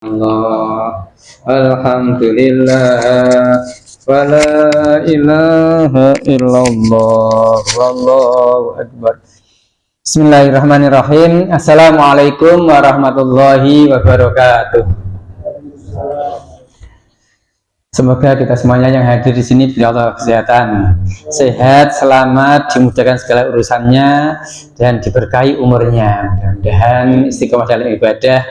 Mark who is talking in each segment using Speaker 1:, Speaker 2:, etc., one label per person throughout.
Speaker 1: Allah, alhamdulillah, wala ilaha illallah, wallahu akbar. Bismillahirrahmanirrahim. Assalamualaikum warahmatullahi wabarakatuh. Semoga kita semuanya yang hadir di sini diberi Allah kesehatan, sehat, selamat, dimudahkan segala urusannya, dan diberkahi umurnya. Mudah-mudahan istiqomah dalam ibadah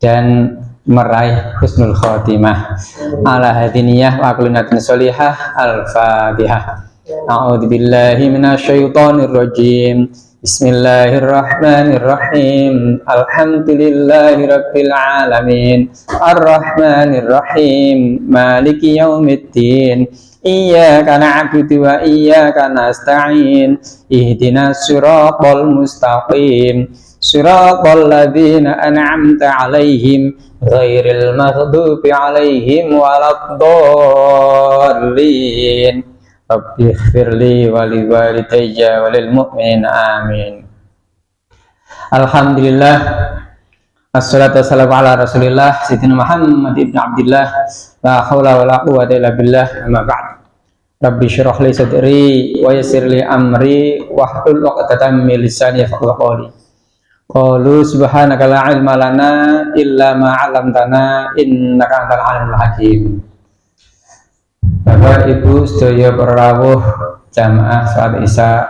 Speaker 1: dan meraih husnul khotimah. Ala hadiniyah wa kulinatin sholihah. Al-Fatihah. A'udzubillahi minasyaitonir rajim. Bismillahirrahmanirrahim. Alhamdulillahirabbil alamin. Arrahmanirrahim. Maliki yaumiddin. Iyyaka na'budu wa iyyaka nasta'in. Ihdinas siratal mustaqim. Siratal ladzina an'amta 'alaihim ghairil maghdubi 'alaihim waladdallin. Rabbi ighfirli wa liwalidayya wa lil mu'minin amin. Alhamdulillah, assalatu wassalamu ala Rasulillah sayyidina Muhammad ibn Abdillah, la haula wala quwwata illa billah, amma ba'd. Rabbi shrah li sadri wa yassir li amri wahlul 'uqdatam min lisani yafqahu qawli. Qalu subhanaka la ilma lana illa ma 'allamtana innaka antal alimul hakim. Bapak Ibu sedaya para rawuh jamaah salat Isya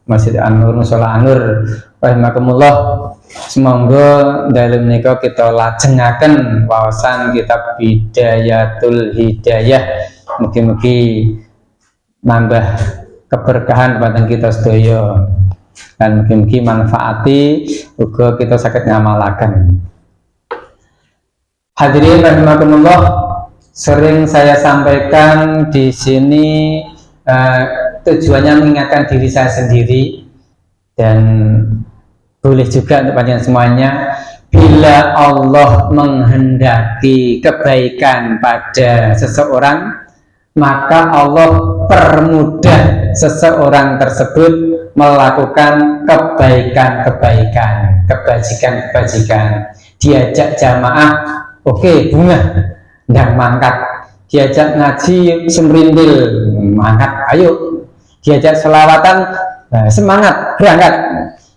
Speaker 1: Masjid An-Nur Mushola An-Nur rahimakumullah. Semoga dalem menika kita lajengaken wawasan kitab Bidayatul Hidayah. Mugi-mugi nambah keberkahan kepada kita sedaya. Dan mungkin manfaati juga kita sakit ngamalakan. Hadirin rahimakumullah, sering saya sampaikan di sini tujuannya mengingatkan diri saya sendiri dan boleh juga untuk panjenengan semuanya. Bila Allah menghendaki kebaikan pada seseorang, maka Allah permudah seseorang tersebut melakukan kebaikan-kebaikan, kebajikan-kebajikan. Diajak jamaah, oke, bunga, ndang mangkat. Diajak ngaji, semrintil, mangkat, ayo. Diajak selawatan, semangat, berangkat.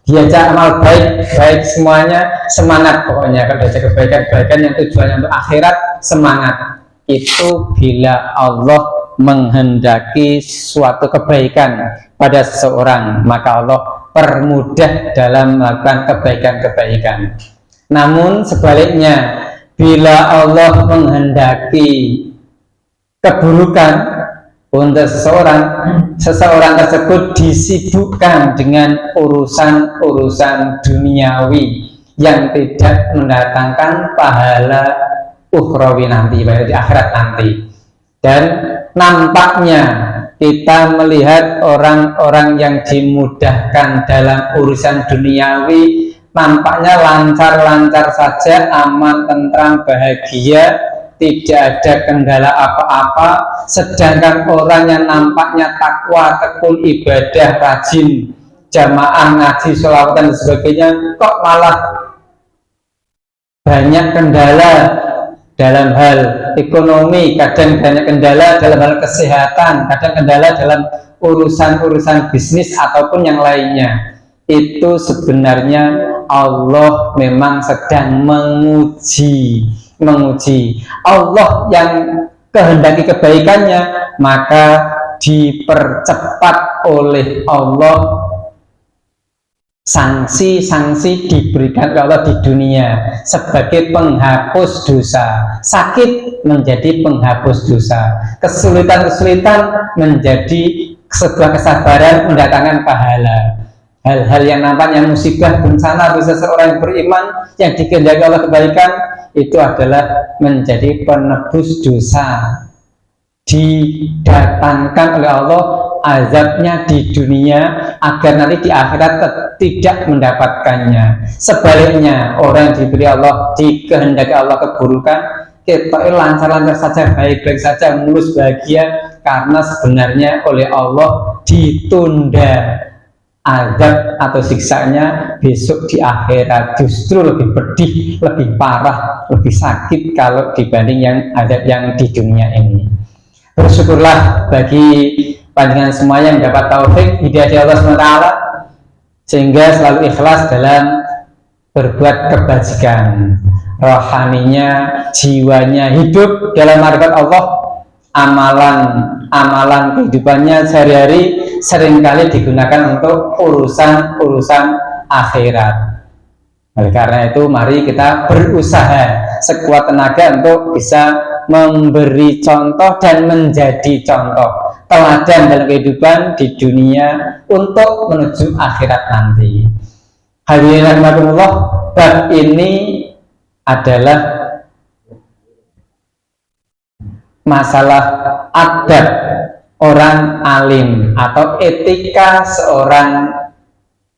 Speaker 1: Diajak amal baik, baik semuanya, semangat. Pokoknya kalau diajak kebaikan-kebaikan yang tujuannya untuk akhirat, semangat. Itu bila Allah menghendaki suatu kebaikan pada seseorang, maka Allah permudah dalam melakukan kebaikan-kebaikan. Namun sebaliknya, bila Allah menghendaki keburukan untuk seseorang tersebut disibukkan dengan urusan-urusan duniawi yang tidak mendatangkan pahala ukhrawi nanti, pada di akhirat nanti. Dan nampaknya kita melihat orang-orang yang dimudahkan dalam urusan duniawi nampaknya lancar-lancar saja, aman, tentram, bahagia, tidak ada kendala apa-apa. Sedangkan orang yang nampaknya takwa, tekun ibadah, rajin jamaah, ngaji, sholawat dan sebagainya, kok malah banyak kendala dalam hal ekonomi, kadang banyak kendala dalam hal kesehatan, kadang kendala dalam urusan-urusan bisnis ataupun yang lainnya. Itu sebenarnya Allah memang sedang menguji. Allah yang kehendaki kebaikannya, maka dipercepat oleh Allah. Sanksi-sanksi diberikan oleh Allah di dunia sebagai penghapus dosa. Sakit menjadi penghapus dosa. Kesulitan-kesulitan menjadi sebuah kesabaran mendatangkan pahala. Hal-hal yang nampaknya musibah, bencana bagi seseorang yang beriman yang dikehendaki Allah kebaikan, itu adalah menjadi penebus dosa. Didatangkan oleh Allah azabnya di dunia agar nanti di akhirat tidak mendapatkannya. Sebaliknya, orang yang diberi Allah, dikehendaki Allah keburukan, kita lancar-lancar saja, baik-baik saja, mulus, bahagia, karena sebenarnya oleh Allah ditunda azab atau siksanya besok di akhirat justru lebih pedih, lebih parah, lebih sakit kalau dibanding yang azab yang di dunia ini. Bersyukurlah bagi panjenengan semua yang dapat taufik hidayah dari Allah SWT, sehingga selalu ikhlas dalam berbuat kebajikan, rohaninya, jiwanya hidup dalam marifat Allah. Amalan kehidupannya sehari-hari seringkali digunakan untuk urusan akhirat. Oleh karena itu mari kita berusaha sekuat tenaga untuk bisa memberi contoh dan menjadi contoh teladan dalam kehidupan di dunia untuk menuju akhirat nanti. Hadirin rahimakumullah, bab ini adalah masalah adab orang alim atau etika seorang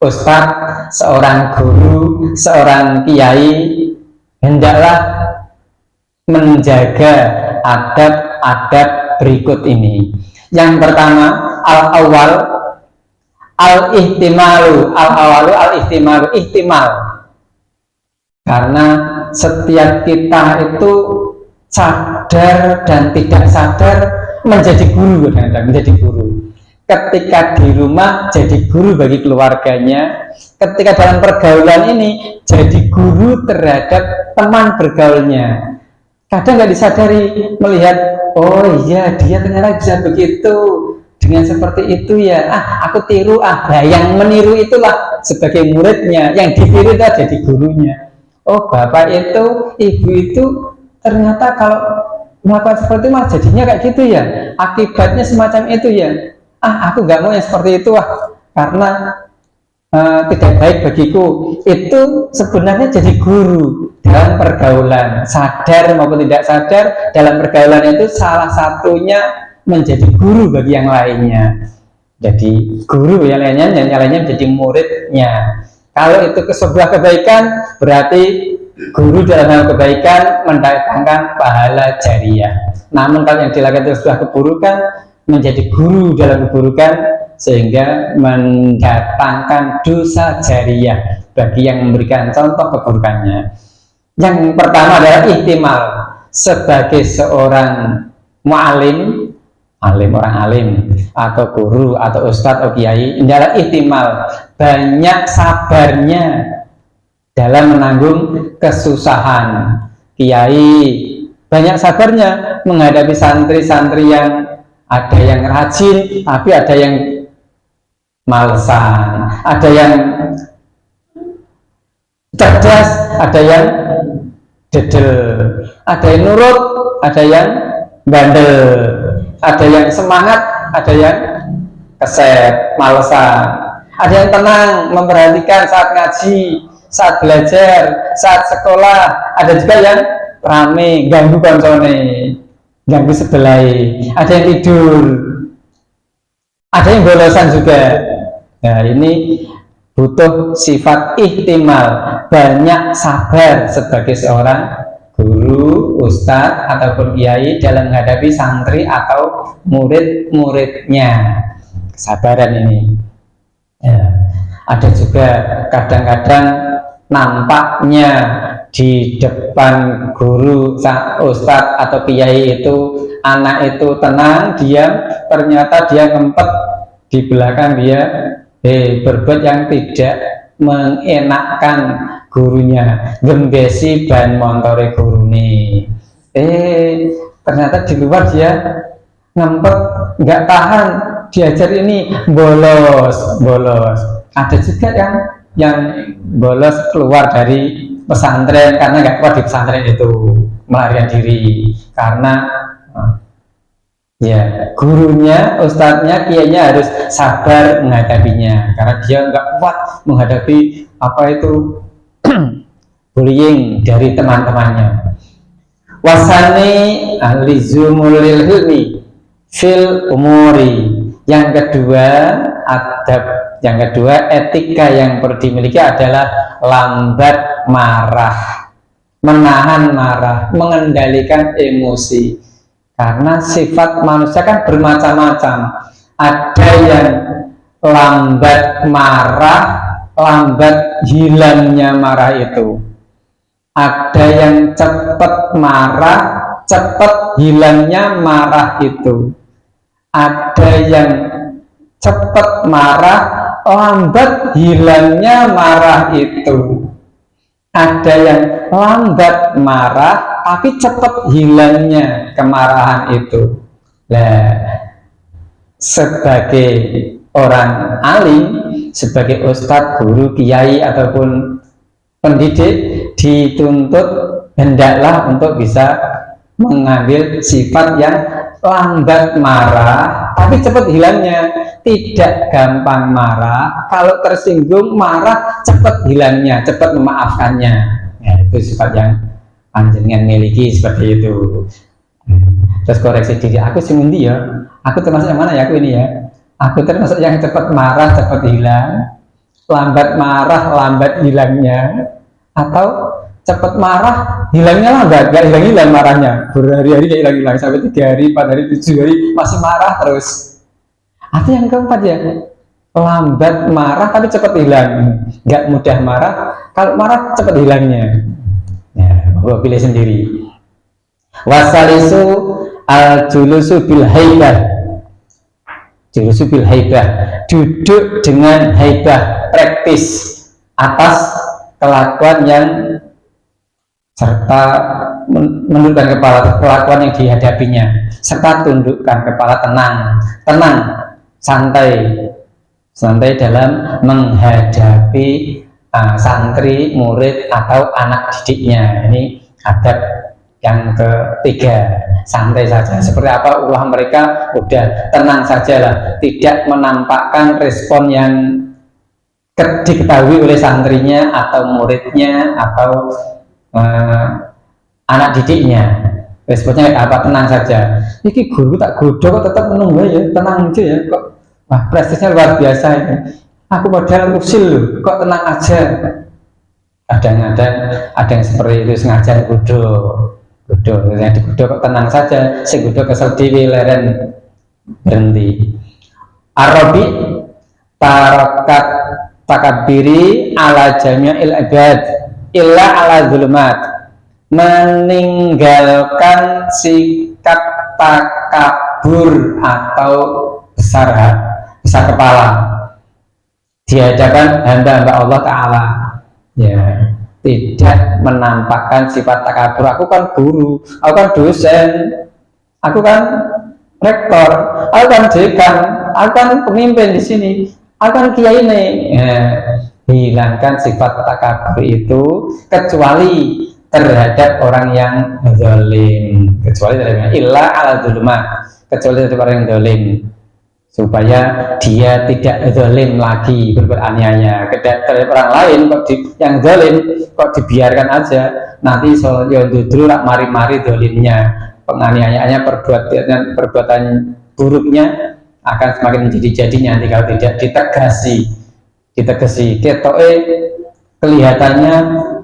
Speaker 1: ustadz, seorang guru, seorang kiai hendaklah menjaga adab-adab berikut ini. Yang pertama, al-awwal al-ihtimalu, al-awalu al-ihtimalu, ihtimal. Karena setiap kita itu sadar dan tidak sadar menjadi guru, menjadi guru. Ketika di rumah jadi guru bagi keluarganya, ketika dalam pergaulan ini jadi guru terhadap teman bergaulnya. Kadang nggak disadari melihat, oh iya dia ternyata bisa begitu, dengan seperti itu ya, aku tiru, nah yang meniru itulah sebagai muridnya, yang ditiru itu jadi gurunya. Oh bapak itu, ibu itu ternyata kalau melakukan seperti itu jadinya kayak gitu ya, akibatnya semacam itu ya. Aku nggak mau yang seperti itu karena tidak baik bagiku. Itu sebenarnya jadi guru dalam pergaulan, sadar maupun tidak sadar dalam pergaulan itu salah satunya menjadi guru bagi yang lainnya. Jadi guru yang lainnya menjadi muridnya. Kalau itu sebuah kebaikan, berarti guru dalam hal kebaikan mendatangkan pahala jariah. Namun kalau yang dilakukan itu sebuah keburukan, menjadi guru dalam keburukan sehingga mendatangkan dosa jariah bagi yang memberikan contoh keburukannya. Yang pertama adalah ihtimal. Sebagai seorang mu'alim, orang alim atau guru atau ustadz atau kiai, adalah ihtimal, banyak sabarnya dalam menanggung kesusahan. Kiai banyak sabarnya menghadapi santri-santri yang ada yang rajin tapi ada yang malesan, ada yang cerdas, ada yang dedel, ada yang nurut, ada yang bandel, ada yang semangat, ada yang keset, malesan, ada yang tenang memperhatikan saat ngaji, saat belajar, saat sekolah, ada juga yang rame, ganggu koncone, ganggu sebelah, ada yang tidur, ada yang bolosan juga. Nah ini butuh sifat ihtimal, banyak sabar sebagai seorang guru, ustadz ataupun kiai dalam menghadapi santri atau murid-muridnya. Kesabaran ini ya. Ada juga kadang-kadang nampaknya di depan guru, ustadz atau kiai itu anak itu tenang, diam, ternyata dia ngempet di belakang dia berbuat yang tidak mengenakkan gurunya, gembesi ban montore gurune. Ternyata di luar dia ngempet, nggak tahan, diajar ini bolos. Ada juga yang bolos keluar dari pesantren karena nggak kuat di pesantren itu, melarikan diri karena ya gurunya, ustadznya, kiainya harus sabar menghadapinya karena dia nggak kuat menghadapi apa itu bullying dari teman-temannya. Wasani alizumul ilmi fil umuri. Yang kedua, adab yang kedua, etika yang perlu dimiliki adalah lambat marah, menahan marah, mengendalikan emosi. Karena sifat manusia kan bermacam-macam. Ada yang lambat marah, lambat hilangnya marah itu. Ada yang cepat marah, cepat hilangnya marah itu. Ada yang cepat marah, lambat hilangnya marah itu. Ada yang lambat marah, tapi cepat hilangnya kemarahan itu. Nah, sebagai orang alim, sebagai ustadz, guru, kiai ataupun pendidik, dituntut hendaklah untuk bisa mengambil sifat yang lambat marah tapi cepat hilangnya, tidak gampang marah, kalau tersinggung marah cepat hilangnya, cepat memaafkannya. Ya, itu sifat yang panjenengan miliki seperti itu. Terus koreksi diri, aku sih ngendi ya, aku termasuk yang mana ya, aku ini ya, aku termasuk yang cepat marah cepat hilang, lambat marah lambat hilangnya, atau cepat marah hilangnya lambat, gak hilang marahnya, berhari-hari gak hilang sampai 3 hari, 4 hari, 7 hari masih marah terus. Atau yang keempat ya, lambat marah tapi cepat hilang, gak mudah marah, kalau marah cepat hilangnya. Ya, gua pilih sendiri. Wasalisu al julusu bil haibah, julusu bil haibah, duduk dengan haibah, praktis atas kelakuan yang serta menundukkan kepala, kelakuan yang dihadapinya, serta tundukkan kepala, tenang, santai dalam menghadapi santri, murid atau anak didiknya. Ini adab yang ketiga, santai saja. Seperti apa ulah mereka, udah tenang sajalah, tidak menampakkan respon yang diketahui oleh santrinya atau muridnya atau anak didiknya. Responnya kayak apa, tenang saja. Iki guru tak godho kok tetap menunggu ya, tenang aja ya, kok wah prestisnya luar biasa ini. Aku modal usil loh, kok tenang aja. Kadang-kadang ada yang seperti itu, sengaja godho, yang digodho kok tenang saja, si godho kesel dewi leren berhenti. Arabi tarakat takabiri ala jami'il ibad illa ala zulumat, meninggalkan sikap takabur atau besar kepala di hadapan hamba-hamba Allah Ta'ala. Ya, tidak menampakkan sifat takabur. Aku kan guru, aku kan dosen, aku kan rektor, aku kan dekan, aku kan pemimpin di sini, aku kan kiai ini. Ya, hilangkan sifat takabur itu kecuali terhadap orang yang zalim, kecuali terhadap illa ala dzulumat, kecuali terhadap orang yang zalim, supaya dia tidak zalim lagi berbuat aniaya terhadap orang lain. Kok yang zalim kok dibiarkan aja, nanti soal yondudru mari-mari zalimnya, penganiayaannya, perbuatan buruknya akan semakin menjadi-jadi nanti kalau tidak ditegasi ketoke kelihatannya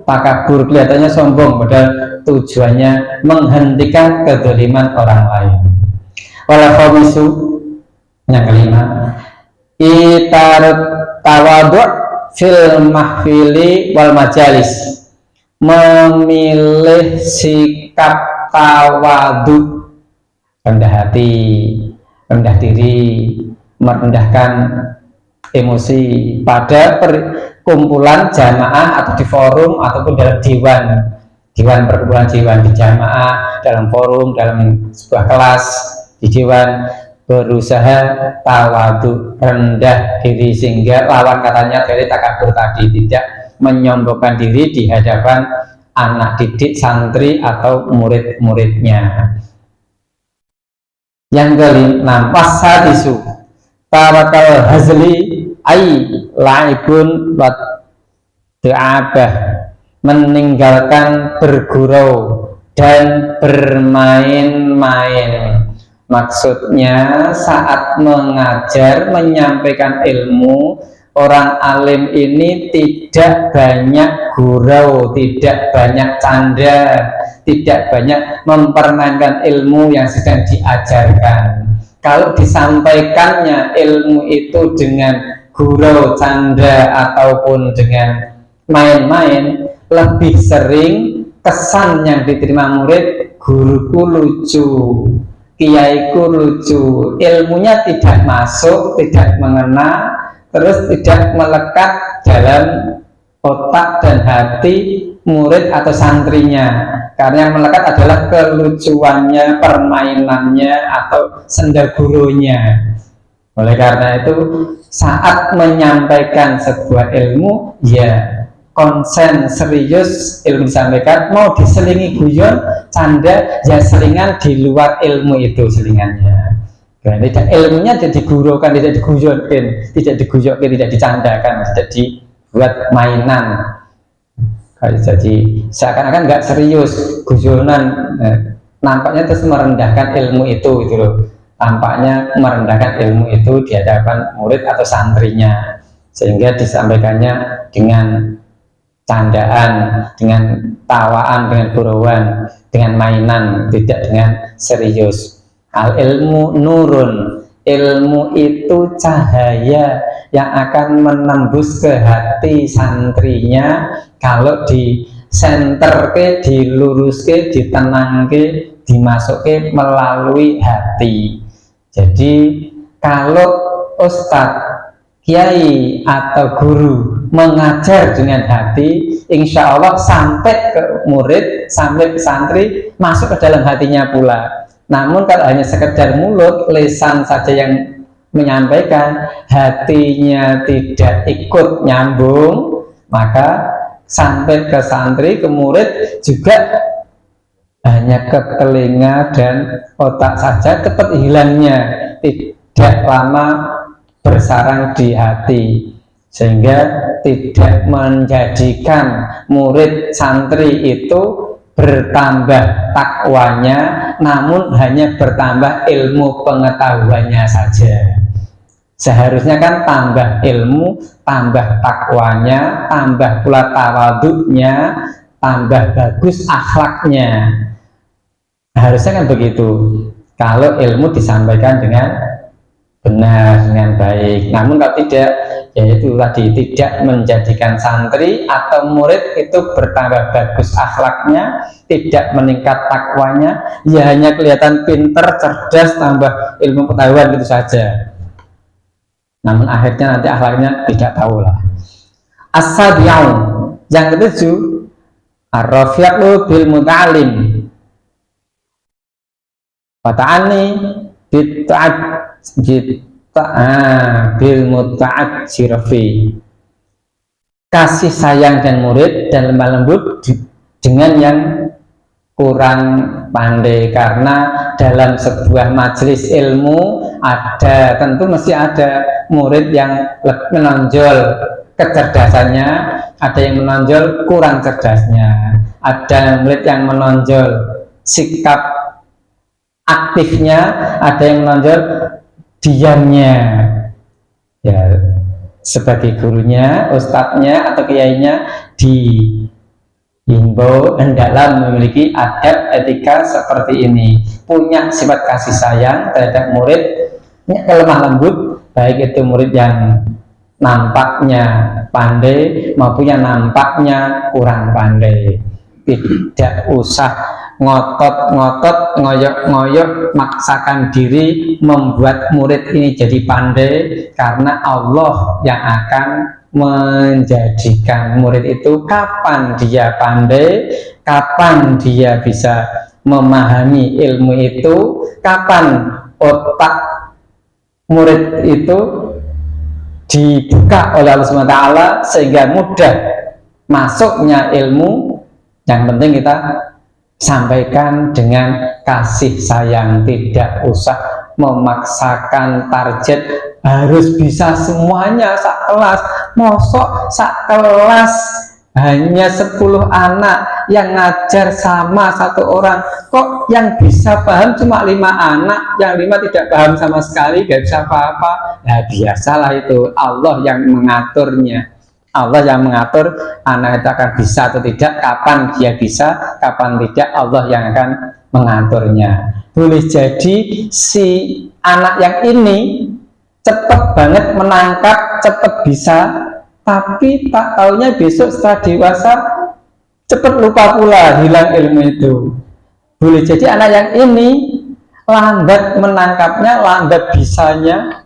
Speaker 1: takabur, kelihatannya sombong, padahal tujuannya menghentikan kezaliman orang lain. Wala khamisu, yang kelima, itarut tawadhu' fil mahfili wal majalis, memilih sikap tawadhu, rendah hati, rendah diri, merendahkan emosi pada perkumpulan jamaah atau di forum ataupun dalam diwan perkumpulan diwan, di jamaah, dalam forum, dalam sebuah kelas, di diwan, berusaha tawadhu, rendah diri, sehingga lawan katanya dari takabur tadi, tidak menyombongkan diri di hadapan anak didik, santri atau murid-muridnya. Yang kelima, wasadisu tarakal hazli ay laibun wa ta'abah, meninggalkan bergurau dan bermain-main. Maksudnya saat mengajar, menyampaikan ilmu, orang alim ini tidak banyak gurau, tidak banyak canda, tidak banyak mempermainkan ilmu yang sedang diajarkan. kalau disampaikannya ilmu itu dengan gurau, canda, ataupun dengan main-main, lebih sering kesan yang diterima murid, guruku lucu, kiaiku lucu, ilmunya tidak masuk, tidak mengena, terus tidak melekat dalam otak dan hati murid atau santrinya. Karena yang melekat adalah kelucuannya, permainannya, atau sendagurunya. Oleh karena itu, saat menyampaikan sebuah ilmu, ya konsen serius ilmu disampaikan, mau diselingi guyon, canda, ya selingan di luar ilmu itu selingannya. Tidak, ilmunya tidak digurukan, tidak diguyonkan, tidak dicandakan, tidak dibuat mainan. Jadi seakan-akan nggak serius, guyonan, nampaknya terus merendahkan ilmu itu, gitu loh. Tampaknya merendahkan ilmu itu di hadapan murid atau santrinya, sehingga disampaikannya dengan candaan, dengan tawaan, dengan gurauan, dengan mainan, tidak dengan serius. Al ilmu nurun, ilmu itu cahaya yang akan menembus ke hati santrinya kalau di senter ke, diluruskan, ditenangkan, dimasukin melalui hati. Jadi kalau ustadz, kiai atau guru mengajar dengan hati, insya Allah sampai ke murid, sampai ke santri, masuk ke dalam hatinya pula. Namun kalau hanya sekedar mulut, lisan saja yang menyampaikan, hatinya tidak ikut nyambung, maka sampai ke santri, ke murid juga hanya ke telinga dan otak saja, cepat hilangnya, tidak lama bersarang di hati, sehingga tidak menjadikan murid santri itu bertambah takwanya, namun hanya bertambah ilmu pengetahuannya saja. Seharusnya kan tambah ilmu, tambah takwanya, tambah pula tawaduknya, tambah bagus akhlaknya. Harusnya kan begitu. Kalau ilmu disampaikan dengan benar, dengan baik. Namun kalau tidak, yaitu tadi tidak menjadikan santri atau murid itu bertambah bagus akhlaknya, tidak meningkat takwanya, ya hanya kelihatan pinter, cerdas, tambah ilmu pengetahuan gitu saja. Namun akhirnya nanti akhlaknya tidak tahu lah. As-sabi'u, yang ketujuh, ar-rafiqu bil muta'alim. Wata'ani bita'ad bil muta'adzirfi, kasih sayang dan murid dan lemah lembut dengan yang kurang pandai. Karena dalam sebuah majelis ilmu ada, tentu mesti ada murid yang menonjol kecerdasannya, ada yang menonjol kurang cerdasnya, ada murid yang menonjol sikap aktifnya, ada yang menonjol diamnya. Ya, sebagai gurunya, ustadznya atau kiainya dihimbau hendaklah memiliki adab etika seperti ini, punya sifat kasih sayang terhadap murid, kelemah lembut, baik itu murid yang nampaknya pandai maupun yang nampaknya kurang pandai. Tidak usah ngotot-ngotot, ngoyok-ngoyok, maksakan diri membuat murid ini jadi pandai, karena Allah yang akan menjadikan murid itu kapan dia pandai, kapan dia bisa memahami ilmu itu, kapan otak murid itu dibuka oleh Allah SWT sehingga mudah masuknya ilmu. Yang penting kita sampaikan dengan kasih sayang, tidak usah memaksakan target harus bisa semuanya sak kelas. Mosok sak kelas hanya 10 anak yang ngajar sama satu orang, kok yang bisa paham cuma 5 anak, yang 5 tidak paham sama sekali, gak bisa apa-apa. Nah biasalah itu, Allah yang mengaturnya. Allah yang mengatur anak itu akan bisa atau tidak, kapan dia bisa, kapan tidak, Allah yang akan mengaturnya. boleh jadi si anak yang ini cepat banget menangkap, cepat bisa, tapi tak taunya besok setelah dewasa cepat lupa pula, hilang ilmu itu. Boleh jadi anak yang ini lambat menangkapnya, lambat bisanya,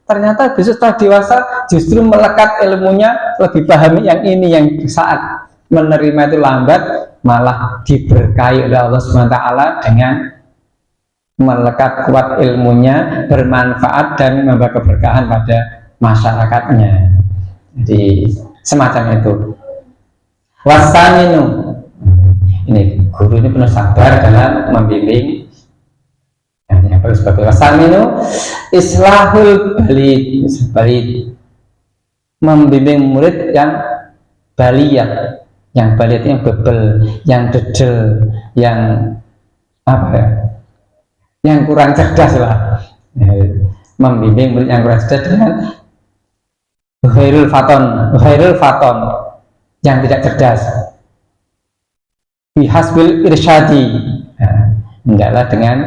Speaker 1: ternyata besok setelah dewasa justru melekat ilmunya, lebih pahami yang ini, yang saat menerima itu lambat, malah diberkahi oleh Allah SWT dengan melekat kuat ilmunya, bermanfaat dan membawa keberkahan pada masyarakatnya. Jadi semacam itu. Wasaminu, ini guru ini penuh sabar dalam membimbing. Yang baru sebagai wasaminu, islahul balid, membimbing murid yang baliyat, yang baliyat yang bebel, yang dedel, yang apa ya, yang kurang cerdas lah. Membimbing murid yang kurang cerdas dengan ghairul faton, yang tidak cerdas. Bihasbil irsyadi, hendaklah dengan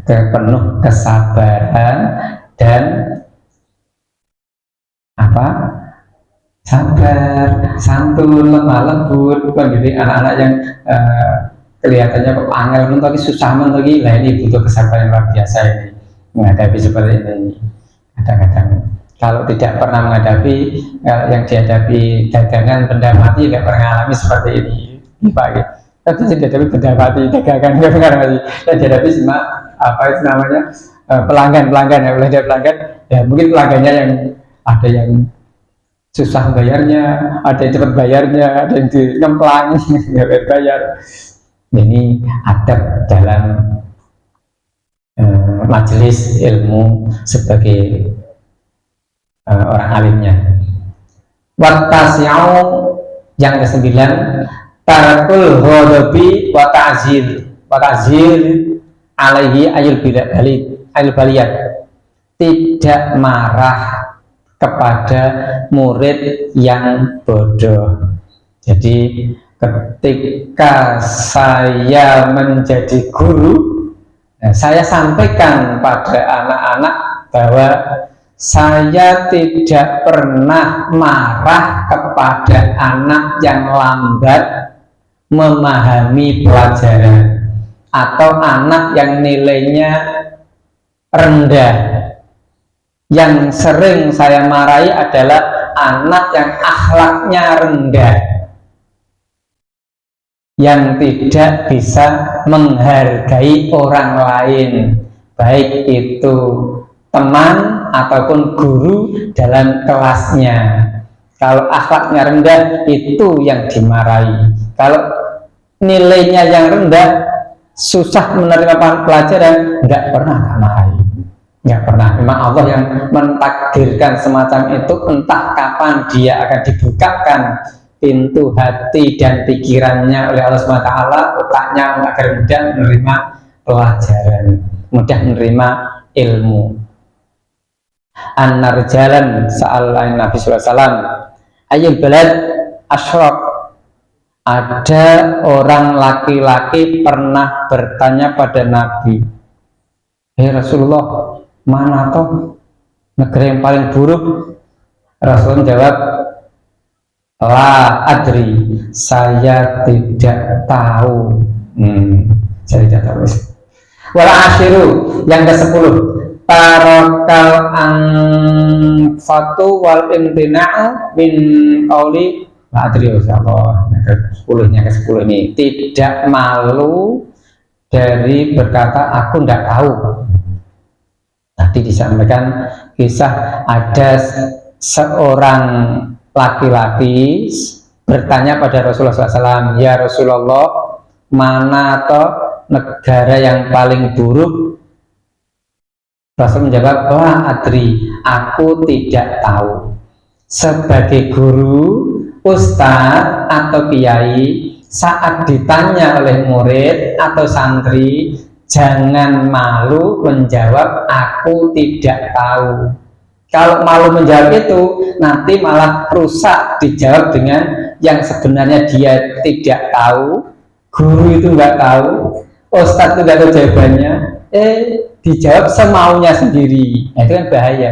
Speaker 1: penuh kesabaran dan apa, sabar, santun, lemah lembut, mendidik anak-anak yang kelihatannya kok angel tapi susah mentoki. Lah ini butuh kesabaran luar biasa ini menghadapi seperti ini. Kadang-kadang kalau tidak pernah menghadapi, yang dihadapi dagangan benda mati, tidak pernah mengalami seperti ini, Pak. Tapi dihadapi benda mati, dagangan nggak pernah mati. Dan dihadapi cuma apa itu namanya, pelanggan ya, pelanggan. Ya mungkin pelanggannya yang ada yang susah bayarnya, ada yang cepat bayarnya, ada yang ngemplang nggak bayar. Ini adab dalam majelis ilmu sebagai orang alimnya. Wattasi'u, yang ke-9, tarakul ghadabi wa ta'zir alaihi ayul baliyat, tidak marah kepada murid yang bodoh. Jadi ketika saya menjadi guru, saya sampaikan pada anak-anak bahwa saya tidak pernah marah kepada anak yang lambat memahami pelajaran atau anak yang nilainya rendah. Yang sering saya marahi adalah anak yang akhlaknya rendah, yang tidak bisa menghargai orang lain, baik itu teman ataupun guru dalam kelasnya. Kalau akhlaknya rendah, itu yang dimarahi. Kalau nilainya yang rendah, susah menerima pelajaran, nggak pernah marahi, nggak pernah. Memang Allah yang mentakdirkan semacam itu, entah kapan dia akan dibukakan pintu hati dan pikirannya oleh Allah SWT, otaknya agar mudah menerima pelajaran, mudah menerima ilmu. An-nar jalan sa'alain Nabi SAW ayil balad asyraq, ada orang laki-laki pernah bertanya pada Nabi, Rasulullah, mana toh negeri yang paling buruk? Rasul jawab, la adri, saya tidak tahu. Saya tidak tahu. Wala asyiru, yang ke-10, tarakal anfatu wal imtina'u min qauli la adri. Insyaallah yang ke-10 ini, tidak malu dari berkata aku tidak tahu. Tadi disampaikan kisah ada seorang laki-laki bertanya pada Rasulullah SAW, ya Rasulullah, mana toh negara yang paling buruk? Rasul menjawab, wah adri, aku tidak tahu. Sebagai guru, ustadz atau kiai, saat ditanya oleh murid atau santri, jangan malu menjawab aku tidak tahu. Kalau malu menjawab itu, nanti malah rusak dijawab dengan yang sebenarnya dia tidak tahu, guru itu nggak tahu, Ustadz itu gak tahu jawabannya, dijawab semaunya sendiri. Nah, itu kan bahaya.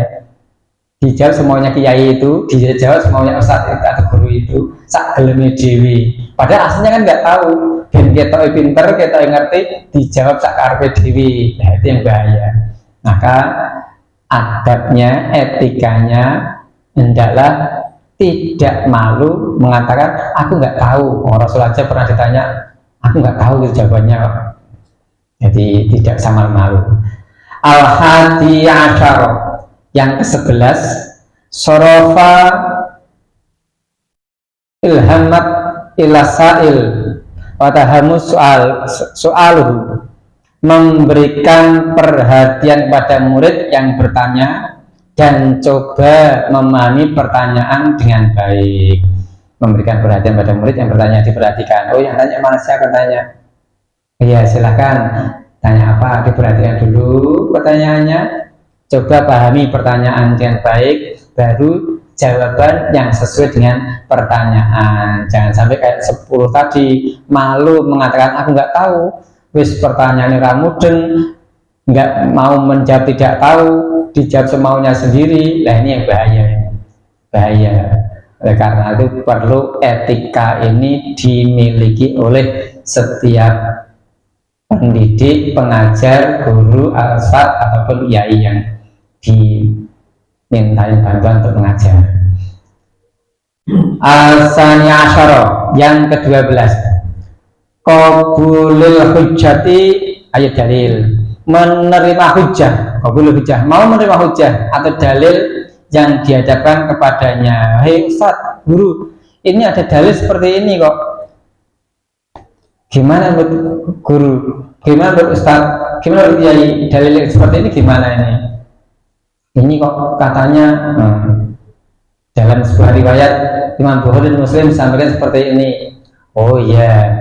Speaker 1: Dijawab semaunya kiai itu, dijawab semaunya ustadz itu atau guru itu, sak geleme dewi. Padahal aslinya kan nggak tahu. Ben kita pinter, kita ngerti, dijawab sak karepe dewi. Nah, itu yang bahaya. Maka adabnya, etikanya hendaklah tidak malu mengatakan aku nggak tahu. Rasul aja pernah ditanya, aku nggak tahu itu jawabannya. Jadi tidak sama malu. Al-hadi asyara, yang ke-11, sorofa ilhamat ilasail watahamus soaluhu, memberikan perhatian pada murid yang bertanya dan coba memahami pertanyaan dengan baik. Memberikan perhatian pada murid yang bertanya, diperhatikan. Oh, yang tanya mana, siapa tanya? Iya, silakan tanya apa, diperhatikan dulu pertanyaannya. Coba pahami pertanyaan dengan baik, baru jawaban yang sesuai dengan pertanyaan. Jangan sampai kayak 10 tadi, malu mengatakan aku nggak tahu, wis pertanyaannya ramudeng, nggak mau menjawab tidak tahu, dijawab semaunya sendiri. Lah ini yang bahaya. Bahaya. Oleh karena itu perlu etika ini dimiliki oleh setiap pendidik, pengajar, guru, ustadz ataupun yai yang dimintai bantuan untuk mengajar. Al-sani asyara, yang ke-12, qabulul hujjati ayat dalil, menerima hujjah. Qabulul hujjah, mau menerima hujjah atau dalil yang dihadapkan kepadanya. Hei Ustaz, guru, ini ada dalil seperti ini kok. Gimana menurut guru? Gimana menurut Ustaz? Gimana menurut Yai? Dalil seperti ini gimana ini? Ini kok katanya dalam sebuah riwayat Imam Bukhari dan Muslim sampaikan seperti ini. Oh iya,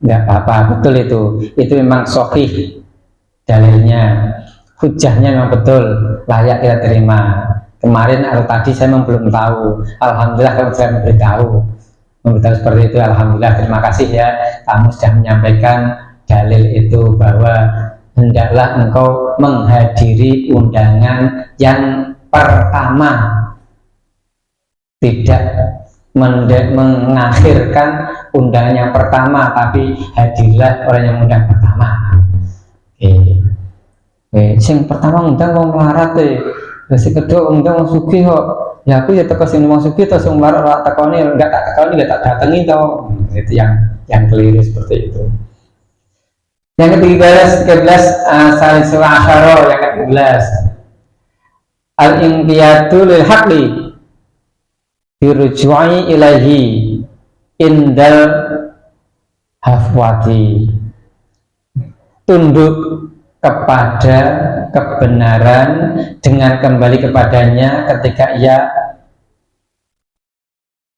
Speaker 1: nggak apa-apa, betul itu memang sahih dalilnya, hujahnya memang betul, layak kita terima. Kemarin atau tadi saya memang belum tahu, alhamdulillah kamu sudah memberitahu seperti itu. Alhamdulillah, terima kasih ya, kamu sudah menyampaikan dalil itu, bahwa hendaklah engkau menghadiri undangan yang pertama, tidak mengakhirkan undangan yang pertama, tapi hadirlah orang yang undang pertama. Sing pertama undang wong melarat sing kedua undang wong sugih kok. Ya aku ya teko sing wong sugih terus wong melarat ora tekoni, enggak tak tekoni, enggak tak datangi to. Itu yang keliru seperti itu. Yang ke-13 salisul asyara, yang ke-13 al-inqiyadu lil haqqi birujui ilahi indal hafwati, tunduk kepada kebenaran dengan kembali kepadanya ketika ia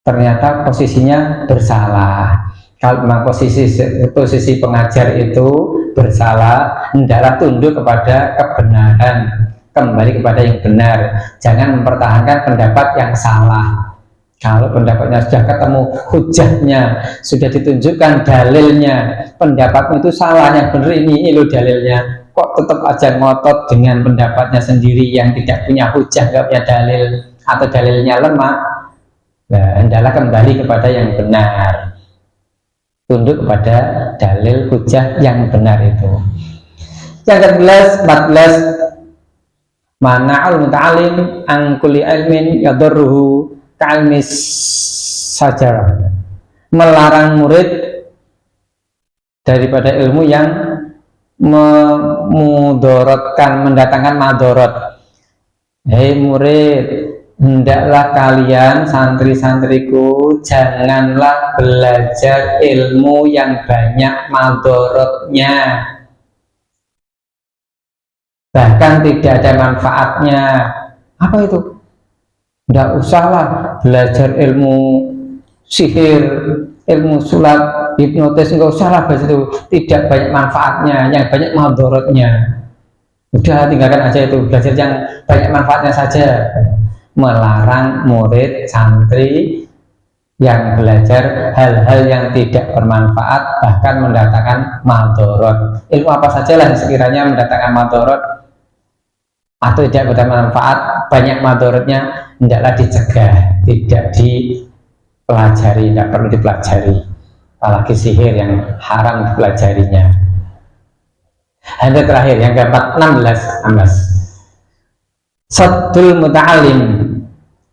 Speaker 1: ternyata posisinya bersalah. Kalau memang posisi pengajar itu bersalah, hendaklah tunduk kepada kebenaran, kembali kepada yang benar, jangan mempertahankan pendapat yang salah. Kalau pendapatnya sudah ketemu hujahnya, sudah ditunjukkan dalilnya, pendapatmu itu salah, yang benar ini loh dalilnya, kok tetap aja ngotot dengan pendapatnya sendiri yang tidak punya hujah, nggak punya dalil, atau dalilnya lemah. Nah, hendaklah kembali kepada yang benar, tunduk kepada dalil hujah yang benar itu. Yang ke-14 mana'ul muta'alim an kulli ilmin yadurruhu ka'ilmis sajarah, melarang murid daripada ilmu yang memudorotkan, mendatangkan madorot. Hei murid, hendaklah kalian santri-santriku janganlah belajar ilmu yang banyak madorotnya, bahkan tidak ada manfaatnya. Apa itu? Tidak usahlah belajar ilmu sihir, ilmu sulap, hipnotis, enggak usahlah belajar itu, tidak banyak manfaatnya, yang banyak madorotnya. Udah tinggalkan aja itu, belajar yang banyak manfaatnya saja. Melarang murid santri yang belajar hal-hal yang tidak bermanfaat, bahkan mendatangkan madorot. Ilmu apa saja lah sekiranya mendatangkan madorot atau tidak bermanfaat, banyak madorotnya, hendaklah dicegah, tidak dipelajari, tidak perlu dipelajari. Apalagi sihir yang haram dipelajarinya. Hadis terakhir yang keempat, 16. Saddul muta'alim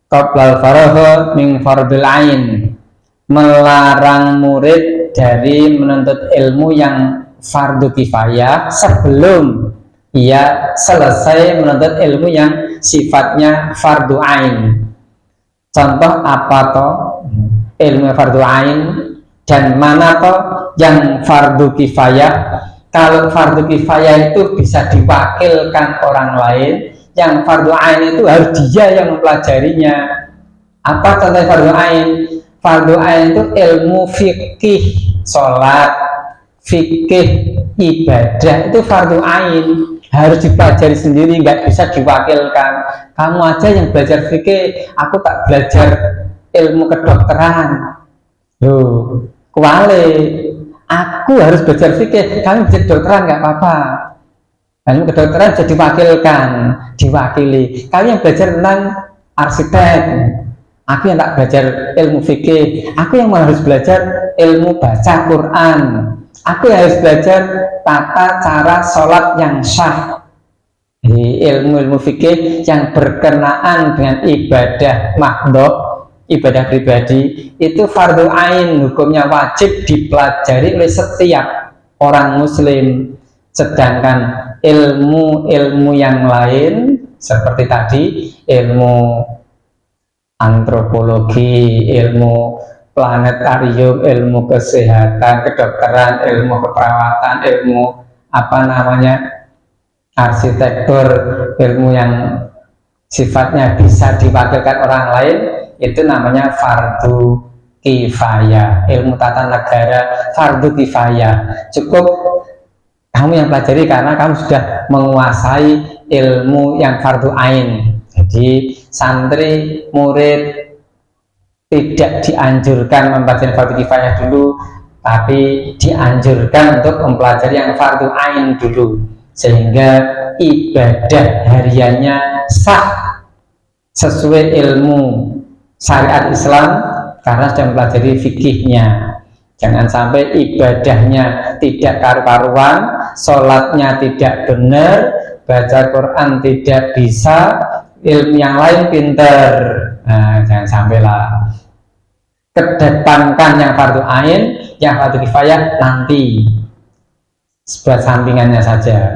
Speaker 1: qablal faragha min fardil ain, melarang murid dari menuntut ilmu yang fardu kifayah sebelum ia selesai menuntut ilmu yang sifatnya fardu ain. Contoh apa toh ilmu fardu ain dan mana toh yang fardu kifayah? Kalau fardu kifayah itu bisa diwakilkan orang lain, yang fardu ain itu harus dia yang mempelajarinya. Apa contoh fardu ain? Fardu ain itu ilmu fikih sholat, fikih ibadah, itu fardu ain, harus dipelajari sendiri, nggak bisa diwakilkan. Kamu aja yang belajar fikih, aku tak belajar ilmu kedokteran. Loh, kuali, aku harus belajar fikih, kamu belajar kedokteran nggak apa-apa. Ilmu kedokteran bisa diwakilkan, diwakili. Kalian yang belajar tentang arsitek, aku yang tak belajar ilmu fikih, aku yang harus belajar ilmu baca Quran, aku yang harus belajar tata cara sholat yang sah. Jadi ilmu-ilmu fikih yang berkenaan dengan ibadah mahdhah, ibadah pribadi, itu fardu ain, hukumnya wajib dipelajari oleh setiap orang muslim. Sedangkan ilmu-ilmu yang lain seperti tadi, ilmu antropologi, ilmu planetarium, ilmu kesehatan, kedokteran, ilmu keperawatan, ilmu arsitektur, ilmu yang sifatnya bisa diwakilkan orang lain, itu namanya fardu kifayah. Ilmu tata negara fardu kifayah, cukup kamu yang pelajari karena kamu sudah menguasai ilmu yang fardu ain. Jadi santri murid tidak dianjurkan mempelajari fardu kifayah dulu, tapi dianjurkan untuk mempelajari yang fardu ain dulu, sehingga ibadah hariannya sah sesuai ilmu syariat Islam karena sudah mempelajari fikihnya. Jangan sampai ibadahnya tidak karu-karuan, sholatnya tidak benar, baca Quran tidak bisa, ilmu yang lain pinter. Nah, jangan sampailah. Kedepankan yang fardu ain, yang fardu kifayah nanti, buat sampingannya saja.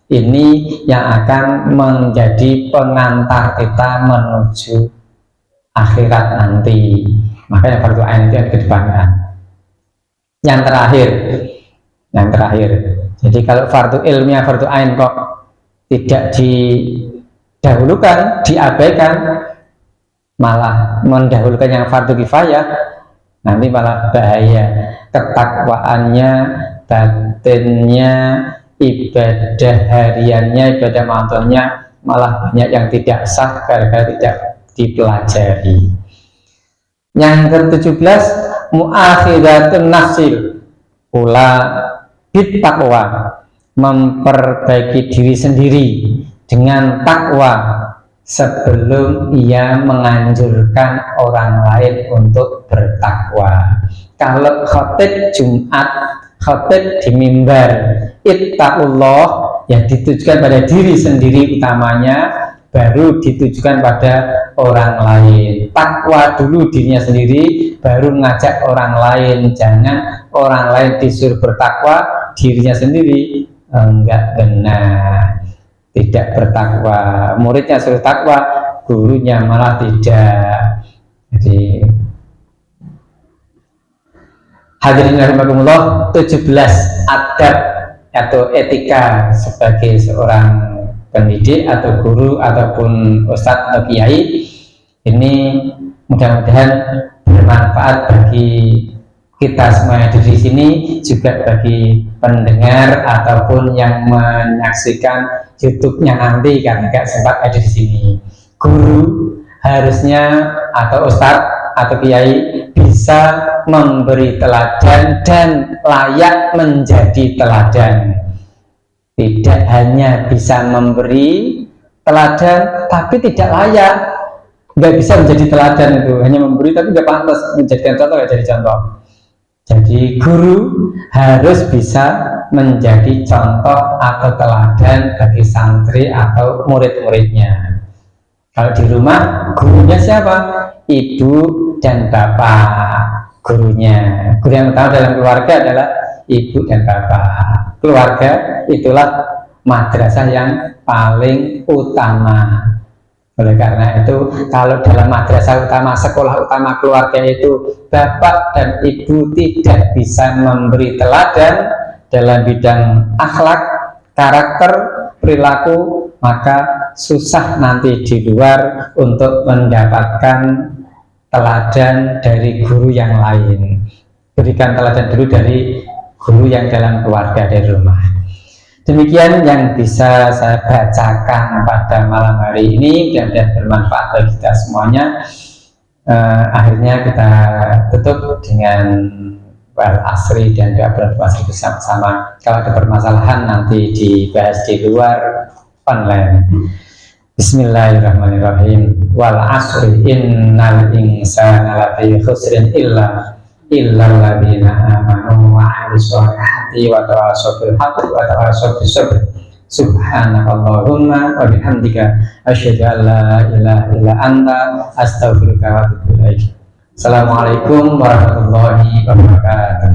Speaker 1: Ini yang akan menjadi pengantar kita menuju akhirat nanti. Makanya fardu ain itu yang dikedepankan. Yang terakhir, jadi kalau fardu ilmiah, fardu ain kok tidak didahulukan, diabaikan, malah mendahulukan yang fardu kifayah, nanti malah bahaya. Ketakwaannya, batinnya, ibadah hariannya, ibadah mahdhahnya malah banyak yang tidak sah gara-gara tidak dipelajari. Yang ke-17, mu'akhidatun nafsil, pula bittaqwa, memperbaiki diri sendiri dengan takwa sebelum ia menganjurkan orang lain untuk bertakwa. Kalau khotib Jumat, khotib di mimbar, ittaqullah, ya ditujukan pada diri sendiri utamanya, baru ditujukan pada orang lain. Takwa dulu dirinya sendiri, baru mengajak orang lain. Jangan orang lain disuruh bertakwa, dirinya sendiri enggak benar, tidak bertakwa. Muridnya suruh takwa, gurunya malah tidak. Jadi hadirin rahimakumullah, 17 adab atau etika sebagai seorang pendidik atau guru ataupun ustadz atau kiai, ini mudah-mudahan bermanfaat bagi kita semua yang di sini, juga bagi pendengar ataupun yang menyaksikan YouTube-nya nanti karena nggak sempat ada di sini. Guru harusnya atau ustadz atau kiai bisa memberi teladan dan layak menjadi teladan. Tidak hanya bisa memberi teladan tapi tidak layak, nggak bisa menjadi teladan. Itu hanya memberi tapi nggak pantas menjadikan contoh, nggak jadi contoh. Jadi guru harus bisa menjadi contoh atau teladan bagi santri atau murid-muridnya. Kalau di rumah gurunya siapa? Ibu dan bapak gurunya. Guru yang utama dalam keluarga adalah ibu dan bapak. Keluarga itulah madrasah yang paling utama. Oleh karena itu, kalau dalam madrasah utama, sekolah utama keluarga itu bapak dan ibu tidak bisa memberi teladan dalam bidang akhlak, karakter, perilaku, maka susah nanti di luar untuk mendapatkan teladan dari guru yang lain. Berikan teladan dulu dari guru yang dalam keluarga, dari rumah. Demikian yang bisa saya bacakan pada malam hari ini, dan bermanfaat bagi kita semuanya. Akhirnya kita tutup dengan wal asri dan doa berpuasa bersama-sama. Kalau ada permasalahan nanti dibahas di luar online. Bismillahirrahmanirrahim. Wal asri innal insana lafi khusrin illal ladzina amanu wa 'amilus sholihati wa tawassaw bil haqqi wa tawassaw bis sabr. Subhanakallahumma wa bihamdika asyhadu an la ilaha illa anta astaghfiruka wa atubu ilaik. Assalamualaikum warahmatullahi wabarakatuh.